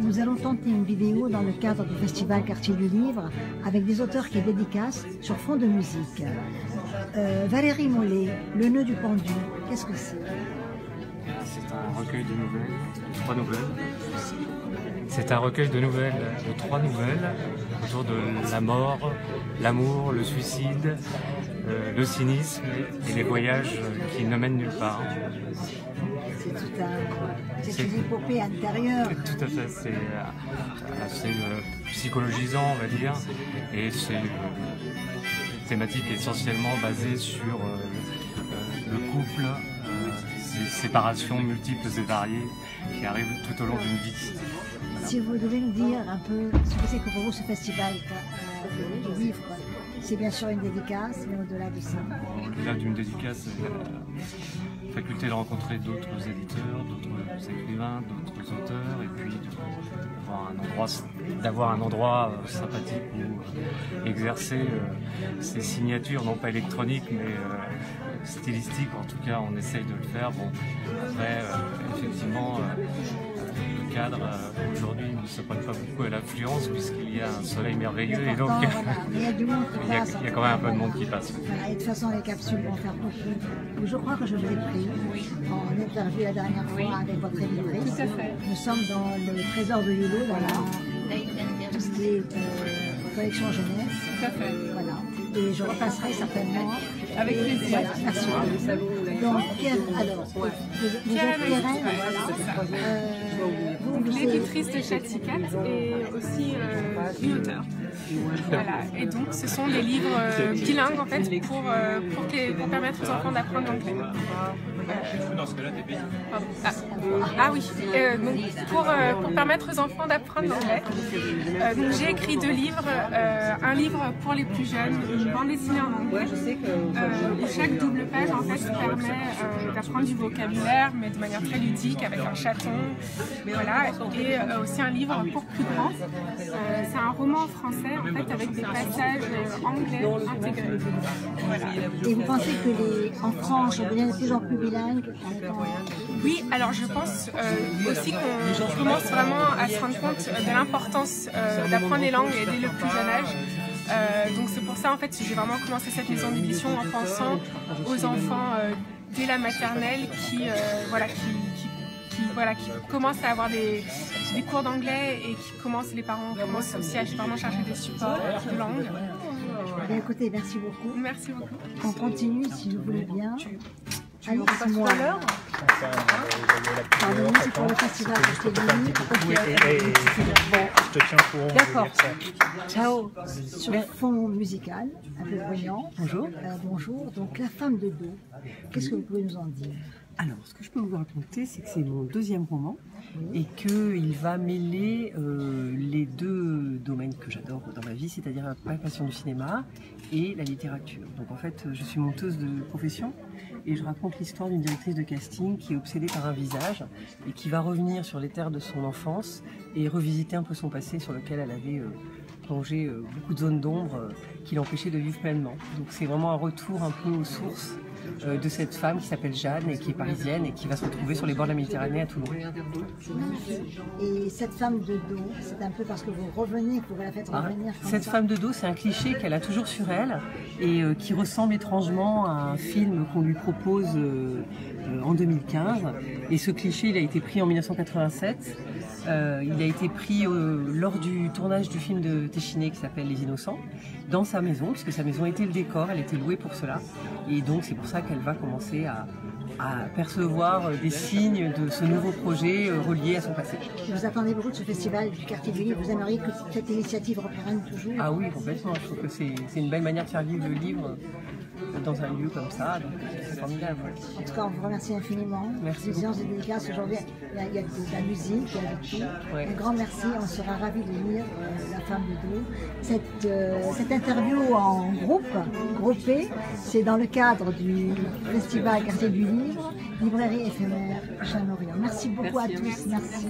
nous allons tenter une vidéo dans le cadre du festival Quartier du Livre avec des auteurs qui dédicacent sur fond de musique. Valérie Mollet, Le nœud du pendu, qu'est-ce que c'est? C'est un recueil de nouvelles, de 3 nouvelles. C'est un recueil de nouvelles, de 3 nouvelles, autour de la mort, l'amour, le suicide, le cynisme et les voyages qui ne mènent nulle part. C'est une épopée intérieure. Tout à fait, c'est assez psychologisant, on va dire, et c'est une thématique essentiellement basée sur le couple, ces séparations multiples et variées qui arrivent tout au long d'une vie. Voilà. Si vous devez nous dire un peu ce que c'est que pour vous ce festival du livre, c'est bien sûr une dédicace, mais au-delà de ça. Au-delà d'une dédicace, il y a la faculté de rencontrer d'autres éditeurs, d'autres écrivains, d'autres auteurs, et puis d'avoir un endroit sympathique où exercer ces signatures, non pas électroniques, mais stylistiques. En tout cas, on essaye de le faire. Bon, après, effectivement, le cadre aujourd'hui ne se prête pas beaucoup à l'affluence puisqu'il y a un soleil merveilleux et donc voilà. Il y a du monde qui passe. Il y a quand même un peu de monde qui passe. Voilà. Et de toute façon, les capsules vont faire beaucoup. Je crois que je vous ai pris en interview la dernière fois avec votre éditrice. Tout à fait. Nous sommes dans le trésor de Hulot, voilà, tout ce qui est collection jeunesse. Tout à fait. Voilà. Et je repasserai certainement. Avec plaisir. Voilà, merci. Donc, alors, vous êtes Pierrette, donc l'éditrice de Chaticat et aussi une auteure. Voilà. Et donc ce sont des livres bilingues en fait pour permettre aux enfants d'apprendre l'anglais. Donc pour permettre aux enfants d'apprendre l'anglais. Donc j'ai écrit 2 livres, un livre pour les plus jeunes, une bande dessinée en anglais, où chaque double page en fait permet d'apprendre du vocabulaire, mais de manière très ludique avec un chaton, voilà, et aussi un livre pour plus grands. C'est un roman français en fait avec des passages anglais intégrés. Voilà. Et vous pensez que en France, on devient de plus en plus bilingue? Oui, alors je pense aussi qu'on commence vraiment à se rendre compte de l'importance d'apprendre les langues dès le plus jeune âge. Donc c'est pour ça en fait que j'ai vraiment commencé cette maison d'édition en pensant aux enfants dès la maternelle qui commencent à avoir des cours d'anglais et les parents commencent aussi à vraiment chercher des supports de langue. Bien, écoutez, merci beaucoup. Merci beaucoup. On continue si vous voulez bien. Allez, moi. Pardon, c'est pour le festival que je t'ai dit. Je te tiens au courant. D'accord. Ciao. Sur fond musical, un peu bruyant. Bonjour. Bonjour. Donc, La femme de dos, qu'est-ce que vous pouvez nous en dire? Alors, ce que je peux vous raconter, c'est que c'est mon 2e roman et qu'il va mêler les 2 domaines que j'adore dans ma vie, c'est-à-dire ma passion du cinéma et la littérature. Donc en fait, je suis monteuse de profession et je raconte l'histoire d'une directrice de casting qui est obsédée par un visage et qui va revenir sur les terres de son enfance et revisiter un peu son passé sur lequel elle avait plongé beaucoup de zones d'ombre qui l'empêchaient de vivre pleinement. Donc c'est vraiment un retour un peu aux sources de cette femme qui s'appelle Jeanne et qui est parisienne et qui va se retrouver sur les bords de la Méditerranée à Toulon. Et cette femme de dos, c'est un peu parce que vous revenez, que vous la faites revenir Cette femme de dos, c'est un cliché qu'elle a toujours sur elle et qui ressemble étrangement à un film qu'on lui propose en 2015. Et ce cliché, il a été pris en 1987. Il a été pris lors du tournage du film de Téchiné qui s'appelle Les Innocents, dans sa maison, puisque sa maison était le décor, elle était louée pour cela. Et donc c'est pour ça qu'elle va commencer à percevoir des signes de ce nouveau projet relié à son passé. Vous attendez beaucoup de ce festival du Quartier du Livre, vous aimeriez que cette initiative reprenne toujours? Ah oui, complètement, je trouve que c'est une belle manière de faire vivre le livre dans un lieu comme ça, donc c'est formidable. En tout cas, on vous remercie infiniment. Merci. Les séances de dédicace aujourd'hui, il y a de la musique, il y a de tout. Ouais. Un grand merci, on sera ravis de lire La femme de dos. Cette interview en groupé, c'est dans le cadre du festival Quartier du Livre, librairie éphémère Jeanne Orient. Merci beaucoup à tous. Merci.